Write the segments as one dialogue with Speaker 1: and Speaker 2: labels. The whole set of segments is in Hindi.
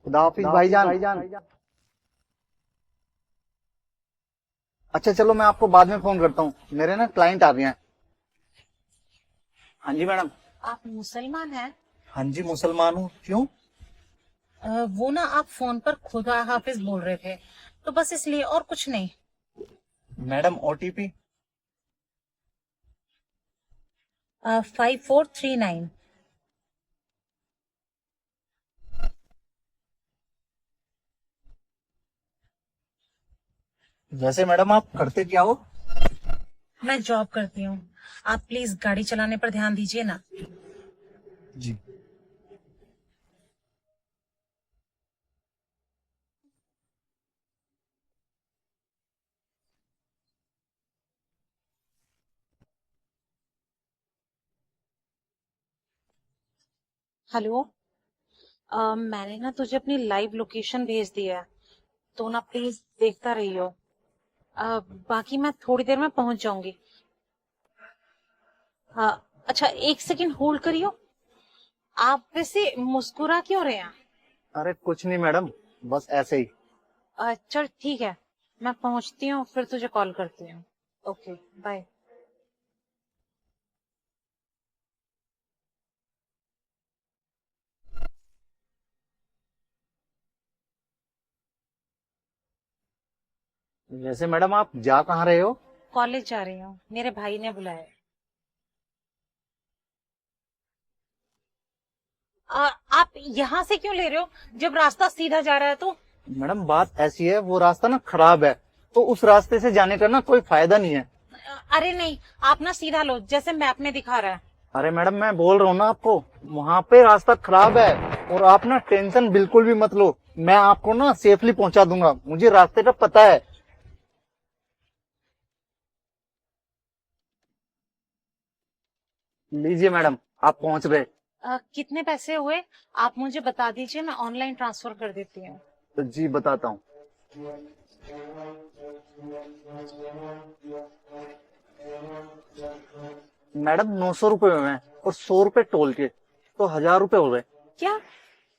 Speaker 1: खुदा हाफिज भाईजान। अच्छा चलो, मैं आपको बाद में फोन करता हूँ, मेरे ना क्लाइंट आ गए हैं। हाँ जी मैडम।
Speaker 2: आप मुसलमान हैं?
Speaker 1: हाँ जी मुसलमान हूँ, क्यों?
Speaker 2: वो ना आप फोन पर खुदा हाफिज बोल रहे थे, तो बस इसलिए, और कुछ नहीं।
Speaker 1: Madam OTP.
Speaker 2: 5439।
Speaker 1: वैसे मैडम आप करते क्या हो?
Speaker 2: मैं जॉब करती हूँ। आप प्लीज गाड़ी चलाने पर ध्यान दीजिए ना।
Speaker 1: जी।
Speaker 2: हेलो। मैंने ना तुझे अपनी लाइव लोकेशन भेज दिया है, तो ना प्लीज देखता रहियो। बाकी मैं थोड़ी देर में पहुंच जाऊंगी। हाँ। अच्छा, एक सेकंड होल्ड करियो। आप वैसे मुस्कुरा क्यों रहे हैं?
Speaker 1: अरे कुछ नहीं मैडम, बस ऐसे ही।
Speaker 2: चल ठीक है, मैं पहुंचती हूँ फिर तुझे कॉल करती हूँ। Okay, bye.
Speaker 1: वैसे मैडम आप जा कहाँ रहे हो?
Speaker 2: कॉलेज जा रही हूँ, मेरे भाई ने बुलाया है। आप यहाँ से क्यों ले रहे हो जब रास्ता सीधा जा रहा है तो?
Speaker 1: मैडम बात ऐसी है, वो रास्ता ना खराब है, तो उस रास्ते से जाने का ना कोई फायदा नहीं है।
Speaker 2: अरे नहीं, आप ना सीधा लो जैसे मैप में दिखा रहा है।
Speaker 1: अरे मैडम मैं बोल रहा हूँ ना आपको, वहाँ पे रास्ता खराब है। और आप ना टेंशन बिल्कुल भी मत लो, मैं आपको ना सेफली पहुंचा दूंगा, मुझे रास्ते का पता है। लीजिए मैडम, आप पहुंच गए।
Speaker 2: कितने पैसे हुए? आप मुझे बता दीजिए, मैं ऑनलाइन ट्रांसफर कर देती हूँ।
Speaker 1: तो जी बताता हूँ। मैडम 900 रुपये हुए हैं, और 100 रुपये टोल के, तो 1000 रुपये हो गए।
Speaker 2: क्या?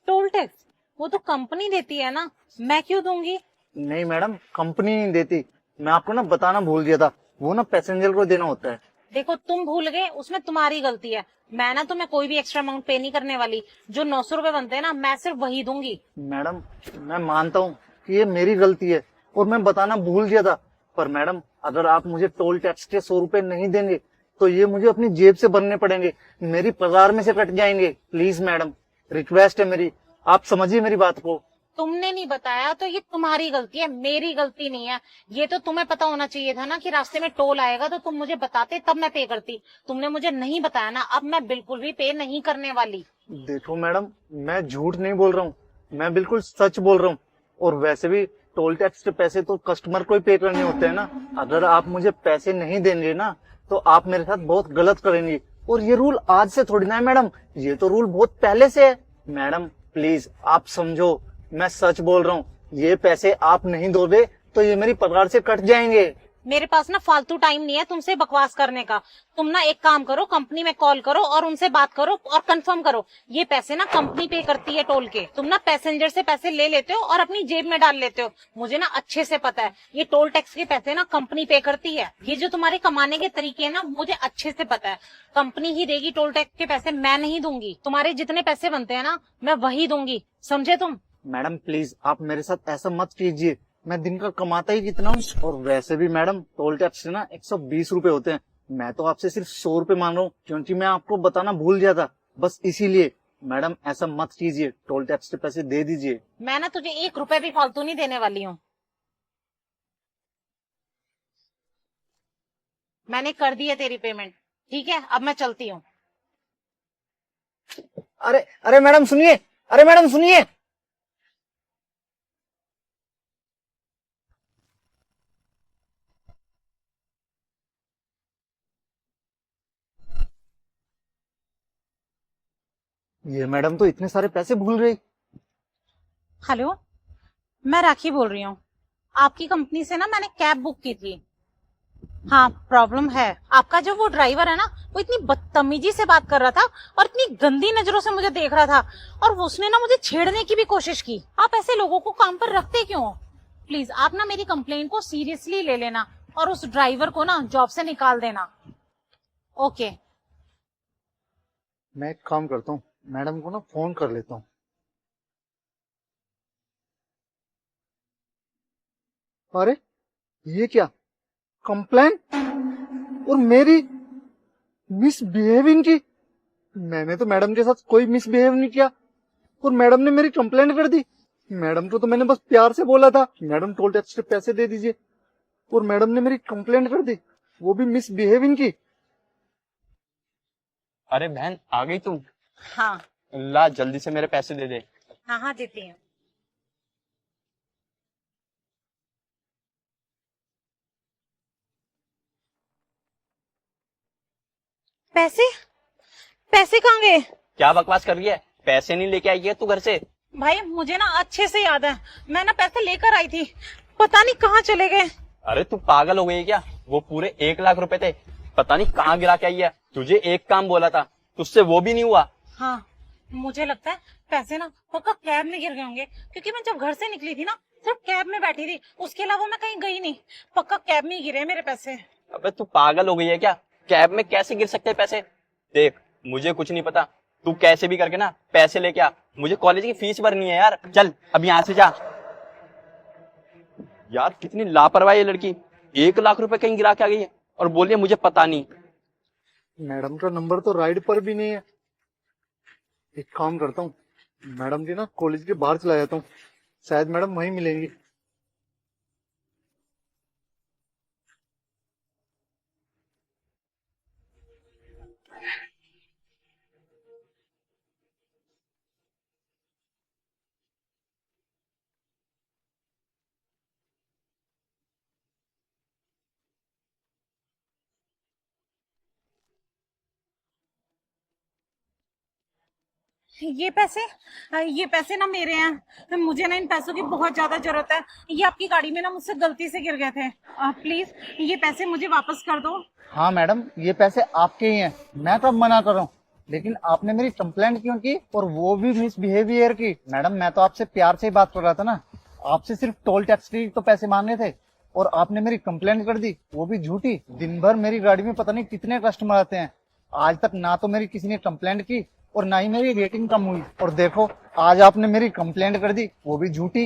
Speaker 2: Toll tax? वो तो कंपनी देती है ना, मैं क्यों दूंगी?
Speaker 1: नहीं मैडम, कंपनी नहीं देती, मैं आपको ना बताना भूल गया था, वो ना पैसेंजर को देना होता है।
Speaker 2: देखो, तुम भूल गए, उसमें तुम्हारी गलती है। मैं ना तुम्हें कोई भी एक्स्ट्रा अमाउंट पे नहीं करने वाली। जो 900 रुपए बनते हैं ना, मैं सिर्फ वही दूंगी।
Speaker 1: मैडम मैं मानता हूँ कि ये मेरी गलती है, और मैं बताना भूल गया था, पर मैडम अगर आप मुझे टोल टैक्स के 100 रुपये नहीं देंगे, तो ये मुझे अपनी जेब से भरने पड़ेंगे, मेरी पगार में से कट जाएंगे। प्लीज मैडम, रिक्वेस्ट है मेरी, आप समझिए मेरी बात को।
Speaker 2: तुमने नहीं बताया तो ये तुम्हारी गलती है, मेरी गलती नहीं है। ये तो तुम्हें पता होना चाहिए था ना कि रास्ते में टोल आएगा, तो तुम मुझे बताते तब मैं पे करती। तुमने मुझे नहीं बताया ना, अब मैं बिल्कुल भी पे नहीं करने वाली।
Speaker 1: देखो मैडम, मैं झूठ नहीं बोल रहा हूँ, मैं बिल्कुल सच बोल रहा हूँ। और वैसे भी टोल टैक्स के पैसे तो कस्टमर को ही पे करने होते हैं ना। अगर आप मुझे पैसे नहीं देंगे ना, तो आप मेरे साथ बहुत गलत करेंगे। और ये रूल आज से थोड़ी ना है मैडम, ये तो रूल बहुत पहले से है। मैडम प्लीज आप समझो, मैं सच बोल रहा हूँ, ये पैसे आप नहीं दोगे तो ये मेरी पगार से कट जाएंगे।
Speaker 2: मेरे पास ना फालतू टाइम नहीं है तुमसे बकवास करने का। तुम ना एक काम करो, कंपनी में कॉल करो और उनसे बात करो और कंफर्म करो। ये पैसे ना कंपनी पे करती है टोल के। तुम ना पैसेंजर से पैसे ले लेते हो और अपनी जेब में डाल लेते हो। मुझे ना अच्छे से पता है, ये टोल टैक्स के पैसे ना कंपनी पे करती है। ये जो तुम्हारे कमाने के तरीके हैं ना, मुझे अच्छे से पता है। कंपनी ही देगी टोल टैक्स के पैसे, मैं नहीं दूंगी। तुम्हारे जितने पैसे बनते हैं ना, मैं वही दूंगी, समझे तुम?
Speaker 1: मैडम प्लीज आप मेरे साथ ऐसा मत कीजिए, मैं दिन का कमाता ही कितना हूँ। और वैसे भी मैडम टोल टैक्स से ना 120 रुपए होते हैं, मैं तो आपसे सिर्फ 100 रुपए मांग रहा हूँ, क्योंकि मैं आपको बताना भूल गया था, बस इसीलिए। मैडम ऐसा मत कीजिए, टोल टैक्स के पैसे दे दीजिए।
Speaker 2: मैं ना तुझे 1 रुपए भी फालतू नहीं देने वाली हूँ। मैंने कर दी है तेरी पेमेंट। ठीक है, अब मैं चलती हूँ।
Speaker 1: अरे अरे मैडम सुनिए, अरे मैडम सुनिए। ये मैडम तो इतने सारे पैसे भूल गई।
Speaker 2: हेलो, मैं राखी बोल रही हूँ। आपकी कंपनी से ना मैंने कैब बुक की थी। हाँ प्रॉब्लम है। आपका जो वो ड्राइवर है ना, वो इतनी बदतमीजी से बात कर रहा था और इतनी गंदी नजरों से मुझे देख रहा था, और उसने ना मुझे छेड़ने की भी कोशिश की। आप ऐसे लोगों को काम पर रखते क्यों हो? प्लीज आप ना मेरी कंप्लेंट को सीरियसली ले लेना और उस ड्राइवर को ना जॉब से निकाल देना। ओके।
Speaker 1: मैं एक काम करता हूँ, मैडम को ना फोन कर लेता हूँ। अरे ये क्या, कंप्लेन और मेरी मिसबिहेविंग की? मैंने तो मैडम के साथ कोई मिसबिहेव नहीं किया और मैडम ने मेरी कंप्लेंट कर दी। मैडम को तो मैंने बस प्यार से बोला था मैडम टोल टैक्स के पैसे दे दीजिए, और मैडम ने मेरी कंप्लेंट कर दी, वो भी मिसबिहेविंग की।
Speaker 3: अरे बहन आ गई तू?
Speaker 2: हाँ
Speaker 3: ला जल्दी से मेरे पैसे दे दे।
Speaker 2: हाँ हाँ देती हूँ। पैसे? पैसे कहाँ गए?
Speaker 3: क्या बकवास कर रही है? पैसे नहीं लेके आई है तू घर से?
Speaker 2: भाई मुझे ना अच्छे से याद है, मैं ना पैसे लेकर आई थी, पता नहीं कहाँ चले गए।
Speaker 3: अरे तू पागल हो गई है क्या? वो पूरे 1 लाख रुपए थे, पता नहीं कहाँ गिरा के आई है। तुझे एक काम बोला था, तुझसे वो भी नहीं हुआ।
Speaker 2: हाँ मुझे लगता है पैसे ना पक्का कैब में गिर गए होंगे, क्योंकि मैं जब घर से निकली थी ना सिर्फ कैब में बैठी थी, उसके अलावा मैं कहीं गई नहीं। पक्का कैब में ही गिरे हैं मेरे पैसे।
Speaker 3: अबे तू पागल हो गई है क्या? कैब में कैसे गिर सकते हैं पैसे? देख मुझे कुछ नहीं पता, तू कैसे भी करके ना पैसे लेके आ, मुझे कॉलेज की फीस भरनी है यार। चल अब यहाँ से जा। यार कितनी लापरवाह है ये लड़की, 1 लाख रुपए कहीं गिरा के आ गई है और बोल रही है मुझे पता नहीं।
Speaker 1: मैडम का नंबर तो राइड पर भी नहीं है। एक काम करता हूँ, मैडम की ना कॉलेज के बाहर चला जाता हूँ, शायद मैडम वहीं मिलेंगी।
Speaker 2: ये पैसे ना मेरे हैं, मुझे ना इन पैसों की बहुत ज्यादा जरूरत है। ये आपकी गाड़ी में ना मुझसे गलती से गिर गए थे, प्लीज ये पैसे मुझे वापस कर दो।
Speaker 1: हाँ मैडम, ये पैसे आपके ही हैं, मैं कब मना कर रहा हूँ, लेकिन आपने मेरी कंप्लेंट क्यों की, और वो भी मिसबिहेवियर की? मैडम मैं तो आपसे प्यार से ही बात कर रहा था ना, आपसे सिर्फ टोल टैक्स के तो पैसे मांगने थे, और आपने मेरी कंप्लेंट कर दी, वो भी झूठी। दिन भर मेरी गाड़ी में पता नहीं कितने कस्टमर आते हैं, आज तक ना तो मेरी किसी ने कंप्लेंट की और ना ही मेरी रेटिंग कम हुई, और देखो आज आपने मेरी कंप्लेंट कर दी, वो भी झूठी।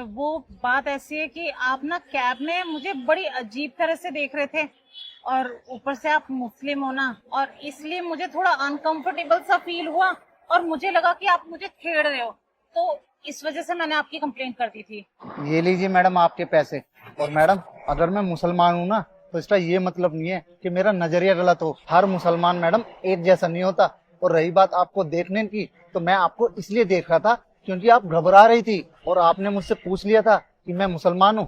Speaker 2: वो बात ऐसी है कि आप ना कैब में मुझे बड़ी अजीब तरह से देख रहे थे, और ऊपर से आप मुस्लिम हो ना, और इसलिए मुझे थोड़ा अनकंफर्टेबल सा फील हुआ, और मुझे लगा कि आप मुझे छेड़ रहे हो, तो इस वजह से मैंने आपकी कंप्लेंट कर दी थी।
Speaker 1: ये लीजिए मैडम आपके पैसे। और मैडम अगर मैं मुसलमान हूँ ना, तो इसका ये मतलब नहीं है कि मेरा नजरिया गलत हो। हर मुसलमान मैडम एक जैसा नहीं होता। और रही बात आपको देखने की, तो मैं आपको इसलिए देख रहा था क्योंकि आप घबरा रही थी और आपने मुझसे पूछ लिया था कि मैं मुसलमान हूँ,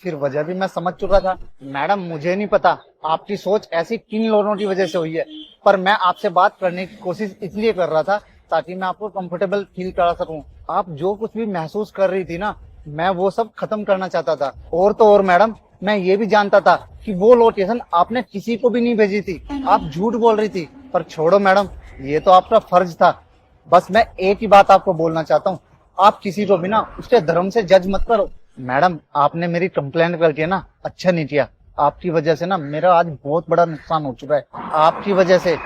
Speaker 1: फिर वजह भी मैं समझ चुका था। मैडम मुझे नहीं पता आपकी सोच ऐसी किन लोगों की वजह से हुई है, पर मैं आपसे बात करने की कोशिश इसलिए कर रहा था ताकि मैं आपको कंफर्टेबल फील करा सकूं। आप जो कुछ भी महसूस कर रही थी ना, मैं वो सब खत्म करना चाहता था। और तो और मैडम मैं ये भी जानता था कि वो लोकेशन आपने किसी को भी नहीं भेजी थी, आप झूठ बोल रही थी। पर छोड़ो मैडम, ये तो आपका फर्ज था। बस मैं एक ही बात आपको बोलना चाहता हूँ, आप किसी को भी ना उसके धर्म से जज मत करो। मैडम आपने मेरी कंप्लेंट करके ना अच्छा नहीं किया, आपकी वजह से ना मेरा आज बहुत बड़ा नुकसान हो चुका है। आपकी वजह से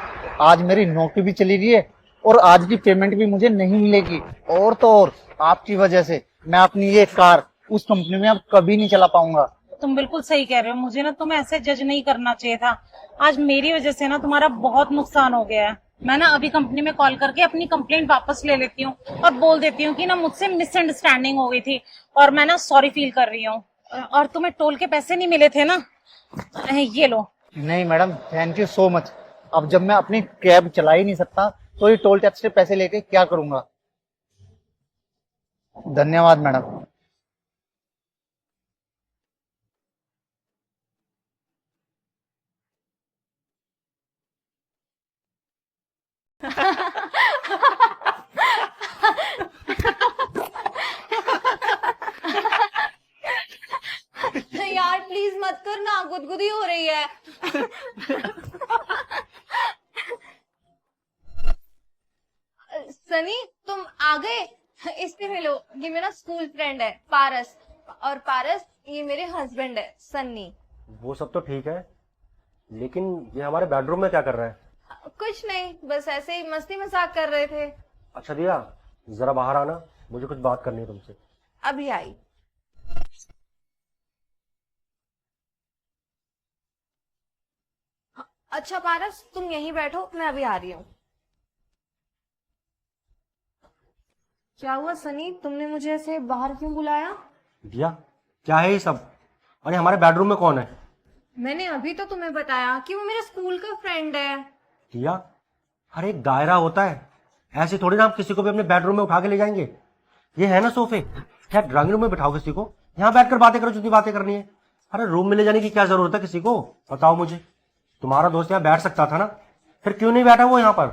Speaker 1: आज मेरी नौकरी भी चली गई है और आज की पेमेंट भी मुझे नहीं मिलेगी, और तो और आपकी वजह से मैं अपनी ये कार उस कंपनी में अब कभी नहीं चला पाऊंगा।
Speaker 2: तुम बिल्कुल सही कह रहे हो, मुझे ना तुम्हें ऐसे जज नहीं करना चाहिए था। आज मेरी वजह से ना तुम्हारा बहुत नुकसान हो गया है। मैं ना अभी कंपनी में कॉल करके अपनी कंप्लेंट वापस ले लेती हूँ और बोल देती हूँ कि ना मुझसे मिसअंडरस्टैंडिंग हो गई थी और मैं ना सॉरी फील कर रही हूँ। और तुम्हें टोल के पैसे नहीं मिले थे ना, ये लो।
Speaker 1: नहीं madam, thank you so much. अब जब मैं अपनी कैब चला ही नहीं सकता तो ये टोल टैक्स के पैसे लेके क्या करूंगा। धन्यवाद मैडम।
Speaker 4: यार प्लीज मत कर ना,
Speaker 2: गुदगुदी हो रही है। सनी तुम आ गए, इससे मिलो, ये मेरा स्कूल फ्रेंड है पारस, और पारस ये मेरे हस्बैंड है सन्नी।
Speaker 4: वो सब तो ठीक है, लेकिन ये हमारे बेडरूम में क्या कर रहा है?
Speaker 2: कुछ नहीं, बस ऐसे ही मस्ती मजाक कर रहे थे।
Speaker 4: अच्छा दिया, जरा बाहर आना, मुझे कुछ बात करनी है तुमसे।
Speaker 2: अभी आई। अच्छा पारस तुम यहीं बैठो, मैं अभी आ रही हूँ। क्या हुआ सनी, तुमने मुझे ऐसे बाहर क्यों बुलाया?
Speaker 4: दिया, क्या है ये सब? अरे हमारे बेडरूम में कौन है?
Speaker 2: मैंने अभी तो तुम्हें बताया कि वो मेरे स्कूल का फ्रेंड है।
Speaker 4: दिया, अरे एक दायरा होता है, ऐसे थोड़ी ना हम किसी को भी अपने बेडरूम में उठा के ले जाएंगे। ये है ना सोफे, क्या ड्राइंग रूम में बिठाओ किसी को, यहाँ बैठकर बातें करो जितनी बातें करनी है। अरे रूम में ले जाने की क्या जरूरत है किसी को, बताओ मुझे। तुम्हारा दोस्त यहाँ बैठ सकता था ना, फिर क्यों नहीं बैठा वो यहाँ पर?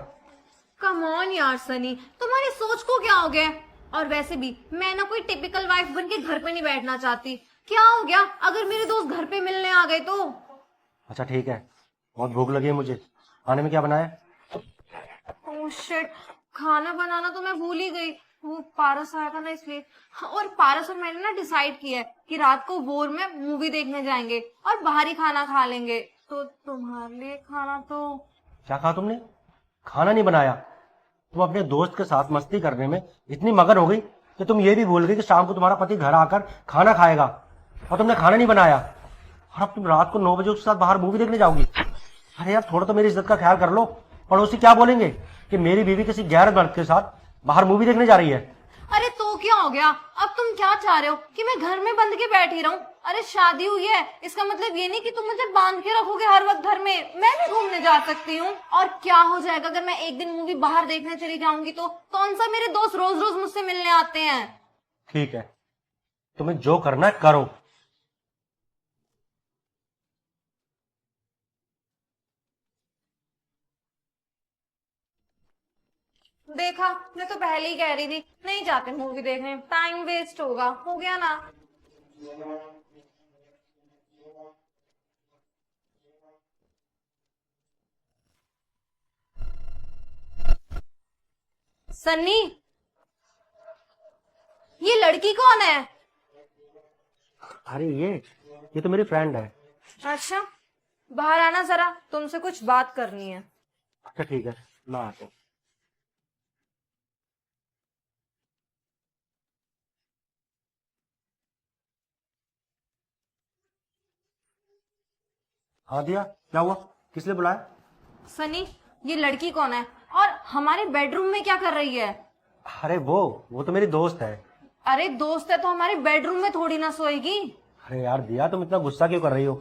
Speaker 2: कम ऑन यार सनी, तुम्हारी सोच को क्या हो गया? और वैसे भी मैं ना कोई टिपिकल वाइफ बन के घर पे नहीं बैठना चाहती। क्या हो गया अगर मेरे दोस्त घर पे मिलने आ गए तो?
Speaker 4: अच्छा ठीक है, बहुत भूख लगी है मुझे, खाने में क्या बनाया?
Speaker 2: ओह शिट, खाना बनाना तो मैं भूल ही गई, वो पारस आया था ना इसलिए। और पारस और मैंने ना डिसाइड किया है कि रात को वोर में मूवी देखने जाएंगे और बाहर ही खाना खा लेंगे। तो तुम्हारे लिए खाना तो
Speaker 4: क्या कहा तुमने? खाना नहीं बनाया? तुम अपने दोस्त के साथ मस्ती करने में इतनी मगन हो गई कि तुम ये भी भूल गई कि शाम को तुम्हारा पति घर आकर खाना खाएगा, और तुमने खाना नहीं बनाया, और अब तुम रात को 9 बजे उसके साथ बाहर मूवी देखने जाओगी। अरे यार थोड़ा तो मेरी इज्जत का ख्याल कर लो, पड़ोसी क्या बोलेंगे कि मेरी बीवी किसी गैर मर्द के साथ बाहर मूवी देखने जा रही है।
Speaker 2: अरे तो क्या हो गया, अब तुम क्या चाह रहे हो कि मैं घर में बंद के बैठी रहूं? अरे शादी हुई है, इसका मतलब ये नहीं कि तुम मुझे बांध के रखोगे हर वक्त घर में। मैं भी घूमने जा सकती हूँ। और क्या हो जाएगा अगर मैं एक दिन मूवी बाहर देखने चली जाऊंगी तो? कौन सा मेरे दोस्त रोज रोज मुझसे मिलने आते हैं।
Speaker 4: ठीक है, तुम्हें जो करना है करो।
Speaker 2: देखा, मैं तो पहले ही कह रही थी नहीं जाते मूवी देखने, टाइम वेस्ट होगा। हो गया ना। सन्नी, ये लड़की कौन है?
Speaker 4: अरे ये तो मेरी फ्रेंड है।
Speaker 2: अच्छा, बाहर आना जरा, तुमसे कुछ बात करनी है।
Speaker 4: अच्छा ठीक है, मैं आता हूँ। हाँ दिया, क्या हुआ, किस लिए बुलाया?
Speaker 2: सनी, ये लड़की कौन है और हमारे बेडरूम में क्या कर रही है?
Speaker 4: अरे वो तो मेरी दोस्त है।
Speaker 2: अरे दोस्त है तो हमारे बेडरूम में थोड़ी ना सोएगी।
Speaker 4: अरे यार दिया, तुम इतना गुस्सा क्यों कर रही हो?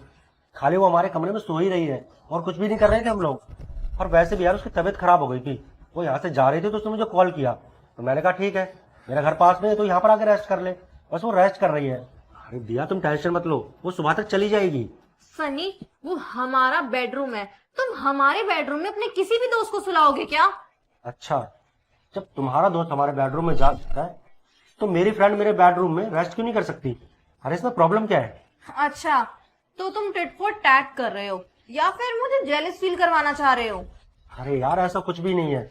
Speaker 4: खाली वो हमारे कमरे में सो ही रही है, और कुछ भी नहीं कर रहे थे हम लोग। और वैसे भी यार उसकी तबीयत खराब हो गई थी, वो यहाँ से जा रही थी तो उसने मुझे कॉल किया, तो मैंने कहा ठीक है, मेरा घर पास में है तो यहाँ पर आके रेस्ट कर ले। बस वो रेस्ट कर रही है। अरे दिया तुम टेंशन मत लो, वो सुबह तक चली जाएगी।
Speaker 2: सनी, वो हमारा बेडरूम है, तुम हमारे बेडरूम में अपने किसी भी दोस्त को सुलाओगे क्या?
Speaker 4: अच्छा, जब तुम्हारा दोस्त हमारे बेडरूम में जा सकता है तो मेरी फ्रेंड मेरे बेडरूम में रेस्ट क्यों नहीं कर सकती? अरे इसमें प्रॉब्लम क्या है?
Speaker 2: अच्छा, तो तुम टिट फॉर टैट कर रहे हो या फिर मुझे जेलस फील करवाना चाह रहे हो?
Speaker 4: अरे यार ऐसा कुछ भी नहीं है।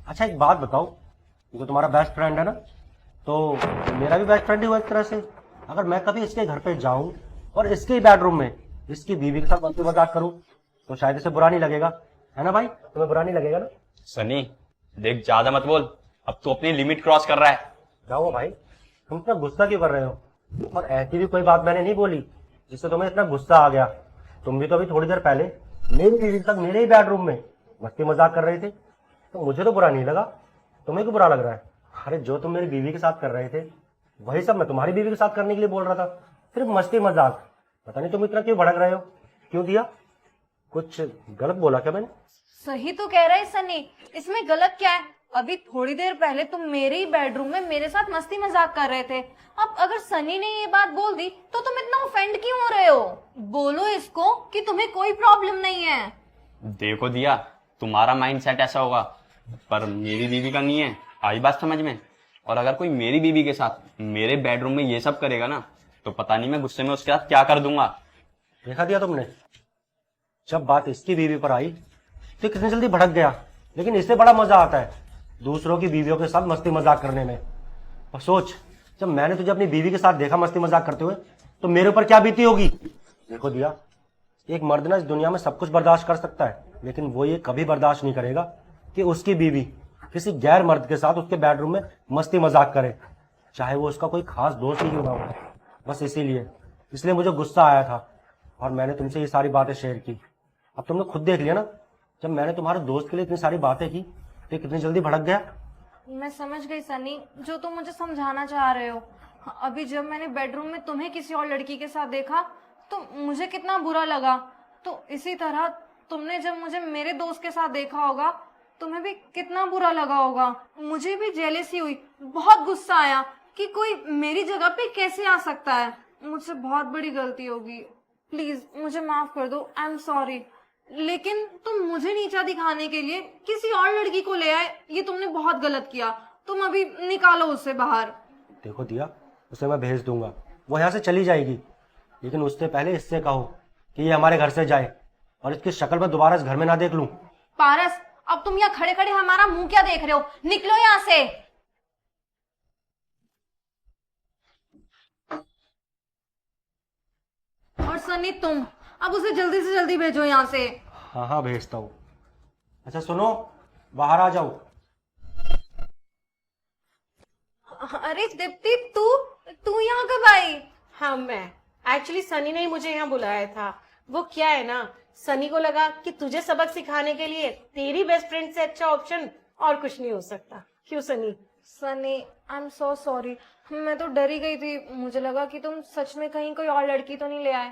Speaker 4: अच्छा एक बात बताओ, जो तुम्हारा बेस्ट फ्रेंड है ना, तो मेरा भी बेस्ट फ्रेंड ही हुआ एक तरह से। अगर मैं कभी इसके घर पे जाऊं और इसके ही बेडरूम में इसकी बीवी के साथ मस्ती मजाक करूं तो शायद इसे बुरा नहीं लगेगा, है ना भाई? तुम्हें बुरा नहीं लगेगा ना?
Speaker 3: सनी देख, ज्यादा मत बोल, अब तू अपनी लिमिट क्रॉस कर रहा है।
Speaker 4: क्या हुआ भाई, तुम इतना गुस्सा क्यों कर रहे हो? और ऐसी भी कोई बात मैंने नहीं बोली जिससे तुम्हें इतना गुस्सा आ गया। तुम भी तो अभी थोड़ी देर पहले मेरी बीवी के साथ मेरे ही बेडरूम में मस्ती मजाक कर रहे थे, तो मुझे तो बुरा नहीं लगा, तुम्हें क्यों बुरा लग रहा है? अरे जो तुम मेरी बीवी के साथ कर रहे थे वही सब मैं तुम्हारी बीवी के साथ करने के लिए बोल रहा था, सिर्फ मस्ती मजाक। पता नहीं तुम इतना क्यों भड़क रहे हो? क्यों दिया, कुछ गलत बोला क्या मैंने?
Speaker 2: सही तो कह रहा है सनी, इसमें गलत क्या है? अभी थोड़ी देर पहले तुम मेरे ही बेडरूम में मेरे साथ मस्ती मजाक कर रहे थे। अब अगर सनी ने ये बात बोल दी तो तुम इतना ऑफेंड क्यों हो रहे हो? बोलो इसको कि तुम्हें कोई प्रॉब्लम नहीं है।
Speaker 3: देखो दिया, तुम्हारा माइंड सेट ऐसा होगा, पर मेरी बीवी का नहीं है, आई बात समझ में? और अगर कोई मेरी बीवी के साथ मेरे बेडरूम में ये सब करेगा ना, तो पता नहीं मैं गुस्से में उसके साथ क्या कर दूंगा।
Speaker 4: देखा दिया तुमने, जब बात इसकी बीवी पर आई तो कितनी जल्दी भड़क गया। लेकिन इससे बड़ा मजा आता है दूसरों की बीवियों के साथ मस्ती मजाक करने में। और सोच, जब मैंने तुझे अपनी बीवी के साथ देखा मस्ती मजाक करते हुए तो मेरे ऊपर क्या बीती होगी। देखो दिया, एक मर्द ना इस दुनिया में सब कुछ बर्दाश्त कर सकता है, लेकिन वो ये कभी बर्दाश्त नहीं करेगा कि उसकी बीवी किसी गैर मर्द के साथ उसके बेडरूम में मस्ती मजाक करे, चाहे वो उसका कोई खास दोस्त ही क्यों ना हो। बस इसलिए मुझे गुस्सा आया था और मैंने तुमसे ये सारी बातें शेयर की। अब तुमने खुद देख लिया ना, जब मैंने तुम्हारे दोस्त के लिए इतनी सारी बातें की तो कितनी जल्दी भड़क गया।
Speaker 5: मैं समझ गई सनी, जो तुम मुझे समझाना चाह रहे हो। अभी जब मैंने बेडरूम में तुम्हें किसी और लड़की के साथ देखा तो मुझे कितना बुरा लगा, तो इसी तरह तुमने जब मुझे मेरे दोस्त के साथ देखा होगा तुम्हें भी कितना बुरा लगा होगा। मुझे भी जेलसी हुई, बहुत गुस्सा आया कि कोई मेरी जगह पे कैसे आ सकता है। मुझसे बहुत बड़ी गलती होगी, प्लीज मुझे माफ कर दो, आई एम सॉरी। लेकिन तुम मुझे नीचा दिखाने के लिए किसी और लड़की को ले आए, ये तुमने बहुत गलत किया। तुम अभी निकालो उससे बाहर।
Speaker 4: देखो दिया, उसे मैं भेज दूंगा, वो यहाँ से चली जाएगी, लेकिन उससे पहले इससे कहो कि ये हमारे घर से जाए और इसकी शक्ल में दोबारा इस घर में ना देख लूं।
Speaker 5: पारस, अब तुम यहाँ खड़े खड़े हमारा मुंह क्या देख रहे हो, निकलो यहाँ से। और सनी, तुम अब उसे जल्दी से जल्दी भेजो यहाँ से।
Speaker 4: हाँ हाँ भेजता हूँ। अच्छा सुनो, बाहर आ जाओ।
Speaker 5: अरे दीप्ति, तू यहाँ कब आई?
Speaker 6: हाँ, मैं एक्चुअली सनी ने ही मुझे यहाँ बुलाया था। वो क्या है ना, सनी को लगा कि तुझे सबक सिखाने के लिए तेरी बेस्ट फ्रेंड से अच्छा ऑप्शन और कुछ नहीं हो सकता। क्यों Sunny?
Speaker 5: Sunny, I am so sorry, मैं तो डर ही गई थी। मुझे लगा कि तुम सच में कहीं कोई और लड़की तो नहीं ले आए।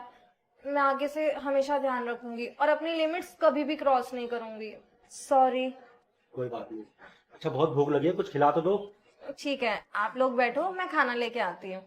Speaker 5: मैं आगे से हमेशा ध्यान रखूंगी और अपनी लिमिट्स कभी भी क्रॉस नहीं करूंगी। सॉरी।
Speaker 4: कोई बात नहीं। अच्छा बहुत भूख लगी है, कुछ खिला तो दो।
Speaker 5: ठीक है, आप लोग बैठो, मैं खाना लेके आती हूँ।